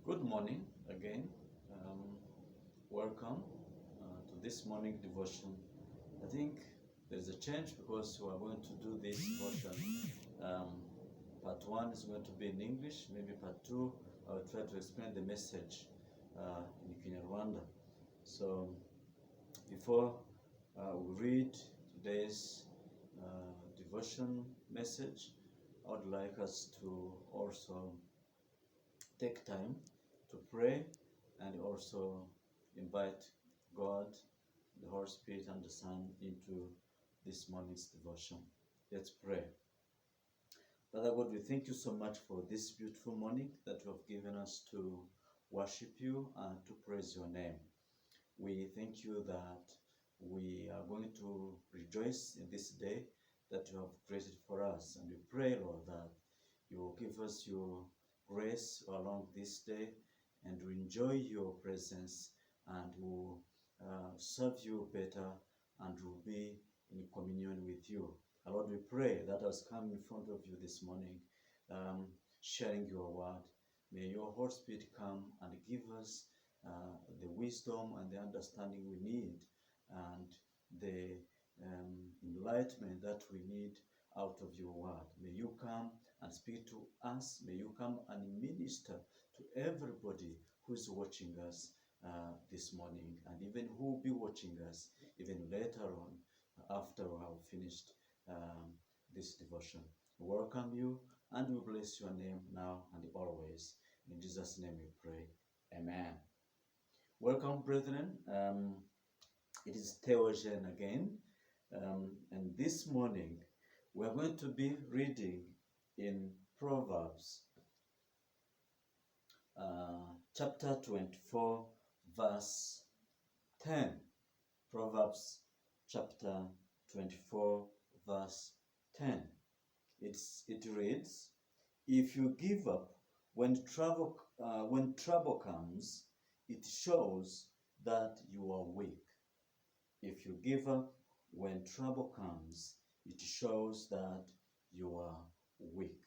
Good morning again. Um, Welcome to this morning devotion. I think there's a change because we are going to do this devotion. Um, Part 1 is going to be in English, maybe part 2 I will try to explain the message in kinyarwanda. So before we read today's devotion message, I would like us to also take time to pray and also invite God, the Holy Spirit, and the Son into this morning's devotion. Let's pray. Father God, we thank you so much for this beautiful morning that you have given us to worship you and to praise your name. We thank you that we are going to rejoice in this day that you have created for us. And we pray, Lord, that you will give us your grace along this day and to enjoy your presence and will serve you better and will be in communion with you. And Lord, we pray that as come in front of you this morning, sharing your word, may your Holy Spirit come and give us the wisdom and the understanding we need and the enlightenment that we need out of your word. May you come and speak to us. May you come and minister to everybody who is watching us this morning and even who will be watching us even later on after we have finished this devotion. We welcome you and we bless your name now and always. In Jesus' name we pray. Amen. Welcome, brethren. It is Theogen again. And this morning we are going to be reading in Proverbs chapter 24, verse 10. Proverbs chapter 24, verse 10. It reads, "If you give up when trouble comes, it shows that you are weak. If you give up when trouble comes, it shows that you are weak."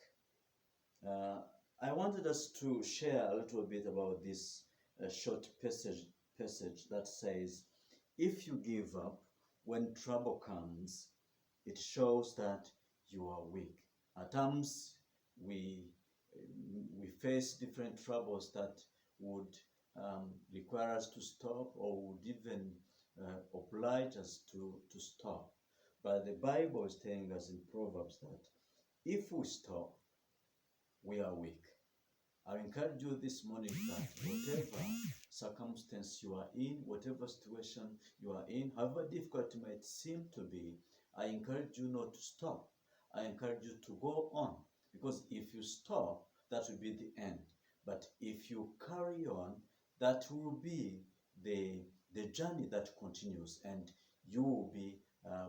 I wanted us to share a little bit about this short passage that says, if you give up when trouble comes, it shows that you are weak. At times, we face different troubles that would require us to stop or would even oblige us to stop. But the Bible is telling us in Proverbs that if we stop, we are weak. I encourage you this morning that whatever circumstance you are in, whatever situation you are in, however difficult it might seem to be, I encourage you not to stop. I encourage you to go on, because if you stop, that will be the end. But if you carry on, that will be the journey that continues, and you will be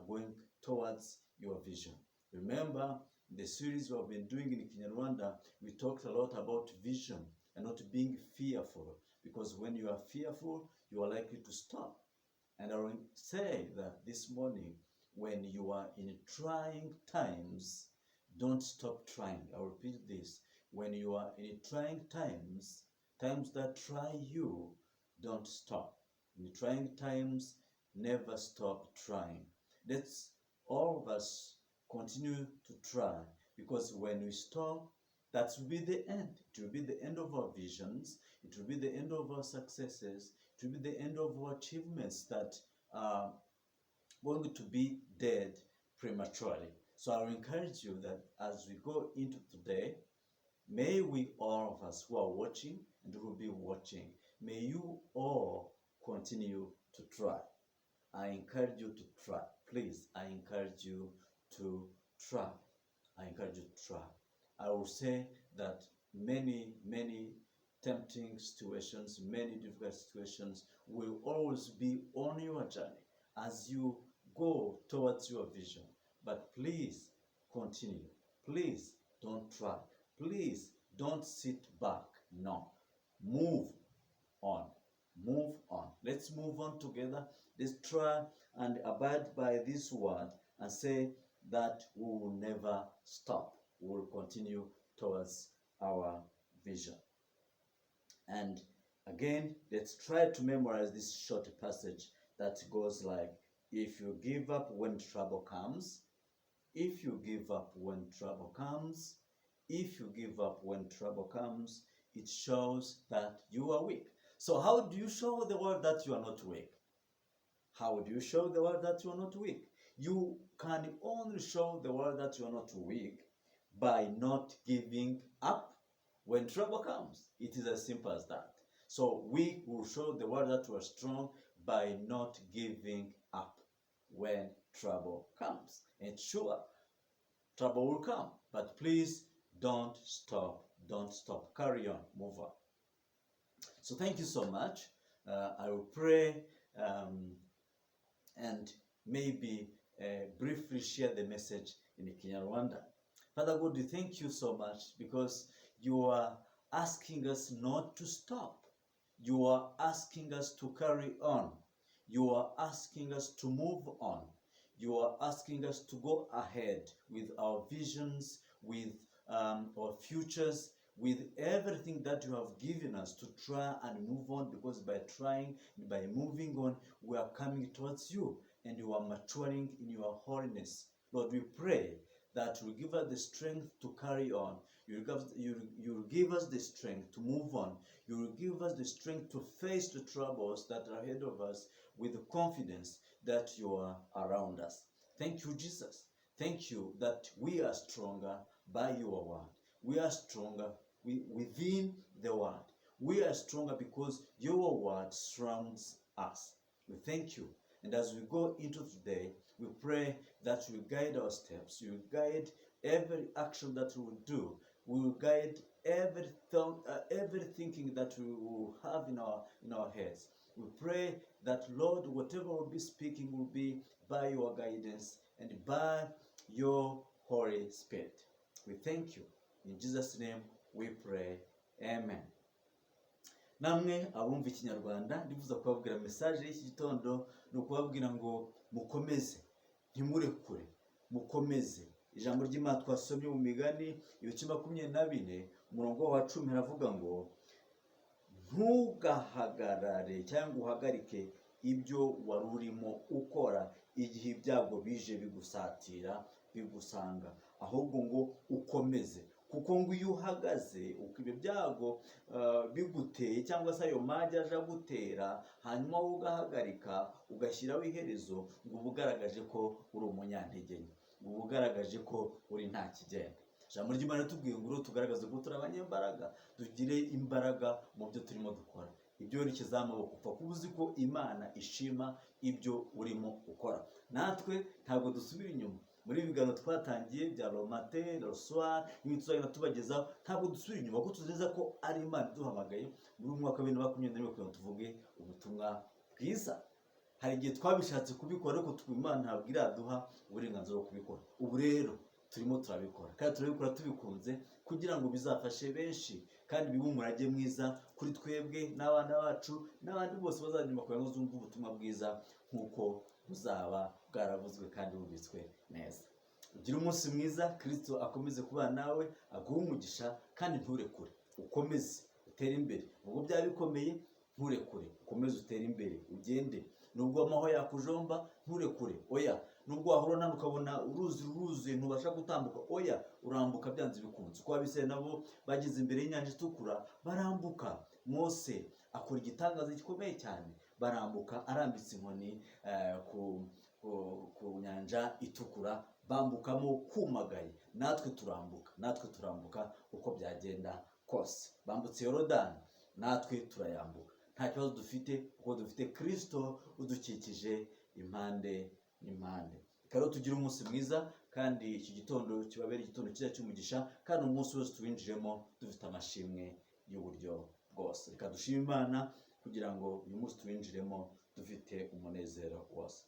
going towards your vision. Remember, the series we have been doing in Kinyarwanda, we talked a lot about vision and not being fearful, because when you are fearful, you are likely to stop. And I will say that this morning, when you are in trying times, don't stop trying. I will repeat this. When you are in trying times, times that try you, don't stop. In trying times, never stop trying. Let's all of us continue to try, because when we stop, that will be the end. It will be the end of our visions. It will be the end of our successes. It will be the end of our achievements that are going to be dead prematurely. So I will encourage you that as we go into today, may we, all of us who are watching and who will be watching, may you all continue to try. I encourage you to try. Please, I encourage you to try. I encourage you to try. I will say that many tempting situations, many difficult situations will always be on your journey as you go towards your vision. But please continue. Please don't try. Please don't sit back. No. Move on. Move on. Let's move on together. Let's try and abide by this word and say that we will never stop. We will continue towards our vision. And again, let's try to memorize this short passage that goes like, if you give up when trouble comes, if you give up when trouble comes, if you give up when trouble comes, it shows that you are weak. So how do you show the world that you are not weak? How do you show the world that you are not weak? You can only show the world that you are not weak by not giving up when trouble comes. It is as simple as that. So we will show the world that we are strong by not giving up when trouble comes. And sure, trouble will come, but please don't stop. Don't stop. Carry on. Move on. So thank you so much. I will pray and maybe briefly share the message in Kinyarwanda. Father God, we thank you so much because you are asking us not to stop. You are asking us to carry on. You are asking us to move on. You are asking us to go ahead with our visions, with our futures, with everything that you have given us to try and move on, because by trying, by moving on, we are coming towards you and you are maturing in your holiness. Lord, we pray that you will give us the strength to carry on. You will give us the strength to move on. You will give us the strength to face the troubles that are ahead of us with the confidence that you are around us. Thank you, Jesus. Thank you that we are stronger by your word. We are stronger within the word. We are stronger because your word surrounds us. We thank you. And as we go into today, we pray that you guide our steps. You guide every action that we will do. We will guide every thinking that we will have in our heads. We pray that, Lord, whatever we'll be speaking will be by your guidance and by your Holy Spirit. We thank you. In Jesus' name we pray. Amen. Namwe abumva ikinyarwanda, ndifuza kubabwira message y'iki gitondo, no kubabwira ngo mukomeze, ntimurekure, mukomeze. Ijambo ry'Imana twasomye mu Migani ibice 24 umurongo wa 10 haravuga ngo ntugahagarare cyangwa uhagarike ibyo wari urimo ukora igihe ibyago bije bigusatira bigusanga, ahubwo ngo ukomeze. Kuko ngo iyo uhagaze ibyo byago biguteye cyangwa se ayo mage aje gutera, hanyuma ugahagarika ugashyiraho iherezo, ngo ubugaragaje ko uri umunyantege nke, ngo ubugaragaje ko uri nta kigenda. Ijambo ry'Imana tubwiye ngo tugaragaze ko turi abanyembaraga, tugire imbaraga mu byo turimo dukora. Ibyo werekeza amaboko upfa kuba uzi ko Imana ishima ibyo urimo ukora. Natwe ntabwo dusubira inyuma. Muri ibiganiro twatangiye bya matin, soir, n'ibituzagenda tubagezaho, ntabwo dusubira inyuma kuko tuzeza ko ari Imana iduhamagaye muri mwaka wa 2021 kugira tuvuge ubutumwa bwiza. Hari igihe twabishatse kubikora ariko Imana ntabwo iraduha uburenganzira bwo kubikora. Ubu rero turimo turabikora, kandi turabikora tubikunze kugira ngo bizafashe benshi kandi bibe umurage mwiza kuri twebwe n'abana bacu n'abandi bose bazanyuma kugira ngo zumve ubutumwa bwiza nk'uko buzaba bwaravuzwe kandi bubitswe neza. Ugira umunsi mwiza, Kristo akomeze kubana nawe, aguhe umugisha kandi nturekure, ukomeze utere imbere. Ubwo byaba bikomeye nturekure, ukomeze utere imbere, ugende. Nubwo amaho yakujomba nturekure, oya. Nubwo wahura nani ukabona uruzi ntubasha gutambuka, oya, urambuka byanze bikunze. Uko abisirayeli nabo bageze imbere y'inyanja itukura barambuka. Mose akora igitangaza gikomeye cyane, barambuka arambitse inkoni ku nyanja itukura, bambukamo kumagaye. Natwe turambuka uko byagenda kose. Bambutse Yorodani, natwe turayambuka. Nta kibazo dufite kuko dufite Kristo udukikije impande n'impande. Rero tugire umunsi mwiza, kandi iki gitondo kibabere igitondo cyiza cy'umugisha, kandi umunsi wose tuwinjiremo dufite amashimwe y'uburyo bwose. Reka dushime Imana kugira ngo uyu munsi tuwinjiremo dufite umunezero wose.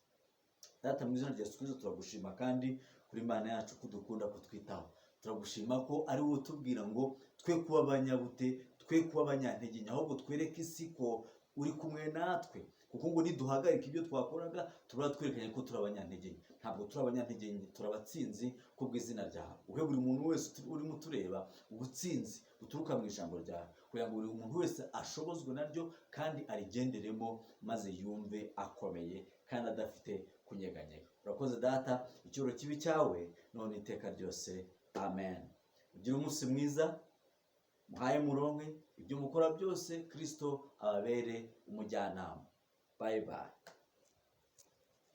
Data mu izina rya Yesu Kristo turagushima kandi kuri Imana yacu kudukunda kutwitaho. Turagushima ko ari wowe utubwira ngo twe kuba abanyabute, twe kuba abanyantege nke, ahubwo twereke isi ko uri kumwe natwe. kuko ngo niduhagarika ibyo twakoraga turaba twerekanye ko turi abanyantege nke. Ntabwo turi abanyantege nke, turi abatsinzi kubw'izina ryawe. Uhe buri muntu wese urimo tureba ubutsinzi buturuka mu ijambo ryawe, kugira ngo buri muntu wese ashobozwe naryo kandi arigenderemo, maze yumve akomeye kandi adafite kunyeganyega. Urakoze data, icyubahiro kibi cyawe none iteka ryose, amen. Ugire umunsi mwiza, muhaye muronke ibyo mukora byose, Kristo ababere umujyanama. Bye bye.